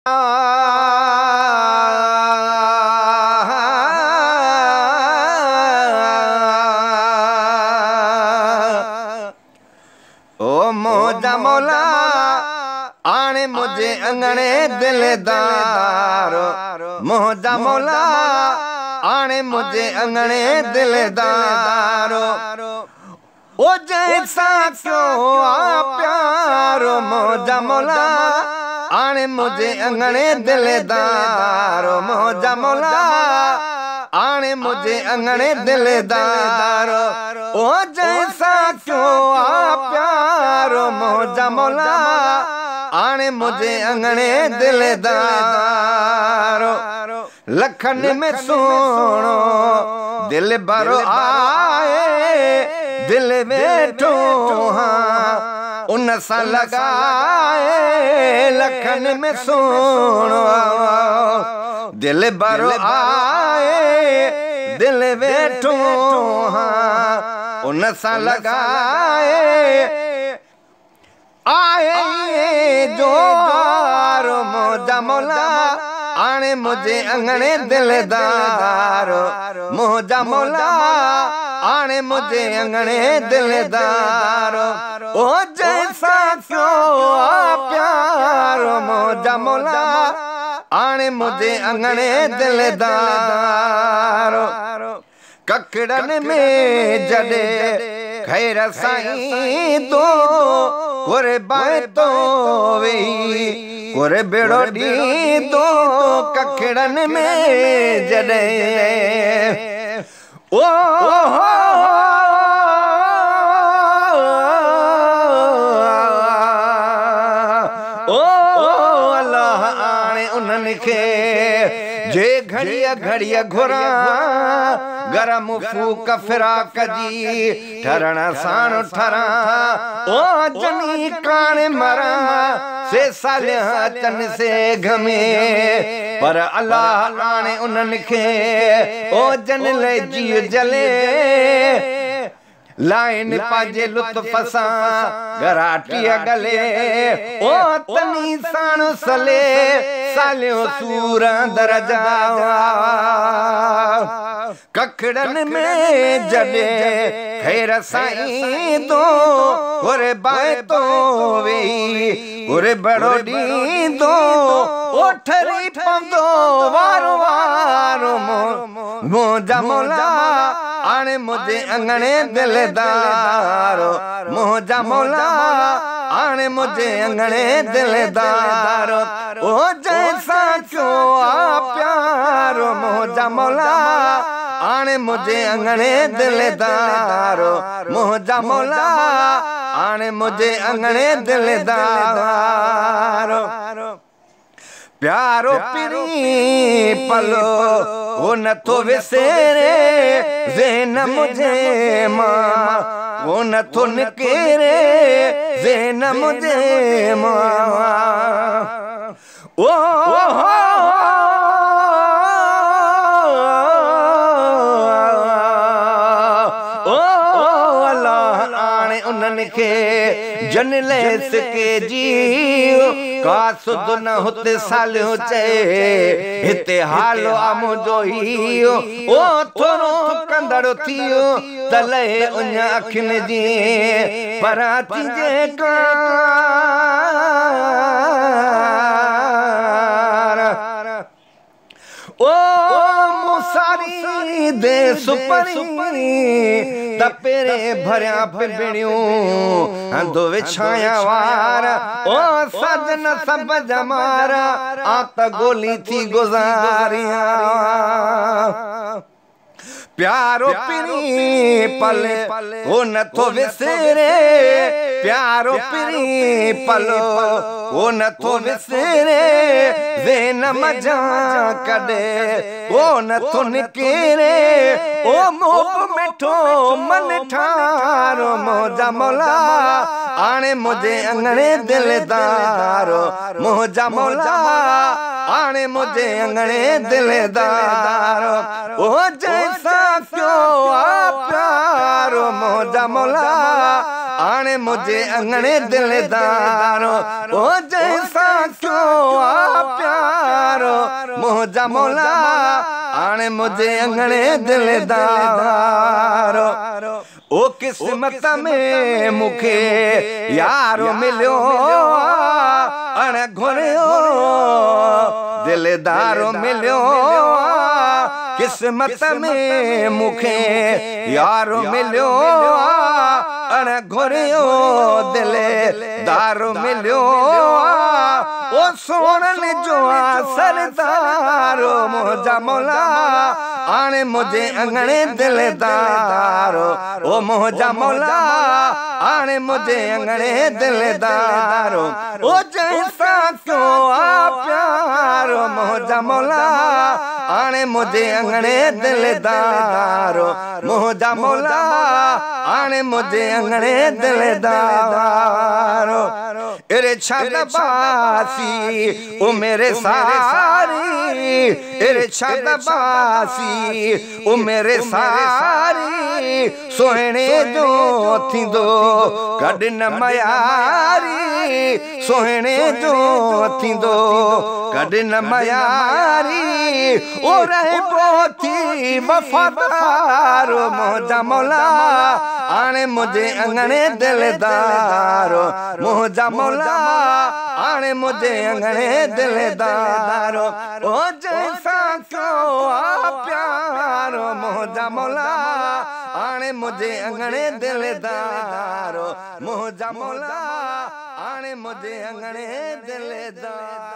ओ मौजा मौला आने मुझे अंगने दिलदारो मौजा मौला आने मुझे अंगने दिलदारो ओ जैसा क्यों प्यारो मौजा मौला आने मुझे अंगने दिलदारो मौजा मौला आने मुझे अंगने दिलदारो ओ जैसा क्यों प्यारो मौजा मौला आने मुझे अंगने दिलदारो लखन में सोनो दिल भरो आए दिल बैठो हाँ उन सा लगाए लखन में सोनो दिल भरो आए दिल बैठो हाँ उन सा लगाए आए जो मौजा मौला आने मुझे अंगने दिलदारो मौजा मौला आने मुझे अंगने दिलदारो ओ जैसा क्यों प्यारो मौजा मौला आने मुझे अंगने दिलदारो ककड़न में जड़े खैर साईं तो कोरे बाए तो वे कोरे बेड़ो डी तो ककड़न में जड़े ओ अल्लाह आने उन्हनि खे जे घड़िया घड़िया घुरा गरम फूक फिराक जी ठरण साण ठरा ओ जनी काने मरा से सालिया अचन से घमे पर अल्लाह आने उन्हनि खे ओ जन ले जी जले लाइन पाजे लुत्फ सां गराटिया गले ओ तनी साण सले सालियो सूर दरजा कखड़न में जड़े खैर साईं तो कोरे बाए तो वे कोरे बड़ो डी तो ओठरी पंदो वारो वारो मौजा मौला आने मुझे अंगने दिलदारो मौजा मौला आने मुझे अंगने दिलदारो ओ जैसा क्यों प्यारो मौजा मौला आने मुझे अंगने दिलदारो मौजा मौला आने मुझे अंगने दिलदारो प्यारो पिरी पलो वो न तो विसेरे ज़हन मुझे माँ वो न तो निकेरे ज़हन मुझे माँ ओ अल्लाह आने उन्हनि खे जन लेस के जियो का सुध न होते सालियो चे हिते हालो आमो जो हियो ओ थोरो कंदड़ो थियो तले उन अखिन जी पराती जे का ओ मुसारी दे सुपरी तपेरे भरिया पिबड़ियूं हंधो विछाया वारा ओ सजन सब जमारा आत गोली थी गुजारिया प्यारो पिरी पले वो न तो विसरे प्यारो पिरी पलो वो न तो विसरे ज़हन मजा कदे वो न तो निकेरे ओ मोह मिठो मन ठारो मौजा मौला आने मुझे अंगने दिलदारो मौजा मौला आने मुझे अंगने दिलदारो ओ जैसा क्यों प्यारो मौजा मौला आने मुझे अंगने दिलदारो ओ जैसा क्यों आ प्यारो मोजा मौला आने मुझे अंगने दिलदारो ओ किस्मत में मुखे यारो मिलियो अण घुरियो दिलदारो मिलियो किस्मत में मुखे यारो मिलियो अण घुरियो दिलदारो मिलियो ओ सोनन जो सरदारो मोजा मौला आने मुझे अंगने दिलदारो ओ मोजा मौला आने मुझे अंगने दिलदारो ओ जैसा क्यों आ प्यारो मोजा मौला आने मुझे अंगने दिलदारो मोजा मौला आने मुझे अंगने दिलदारो एरे छदबासी ओ मेरे सारी एरे छदबासी ओ मेरे सारी सोहणे जो थींदो कॾ न मयारी सोहणे जो थींदो कॾ न मयारी ओ रहे पोथी वफ़ादारो मोजा मौला आने मुझे अंगने दिलदारो मोजा मौला आने मुझे अंगने दिलदारो ओ जैसा क्यों आ प्यारो मोजा मौला आने मुझे अंगने दिलदारो मोजा मौला आने मुझे अंगने दिलदारो।